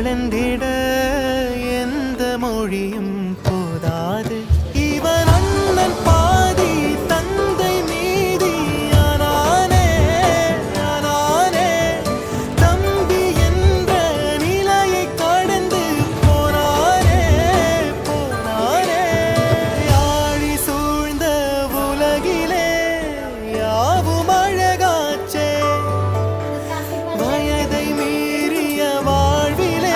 கலந்திட எந்த மொழியும் போதாது. இவன் அண்ணன் பாதி தந்தை மீதி ஆனானே ஆனானே. தம்பி என்ற நிலையை கடந்து போனானே போனானே. யாழி சூழ்ந்த உலகிலே யாவும் அழகாச்சே. வயதை மீறிய வாழ்விலே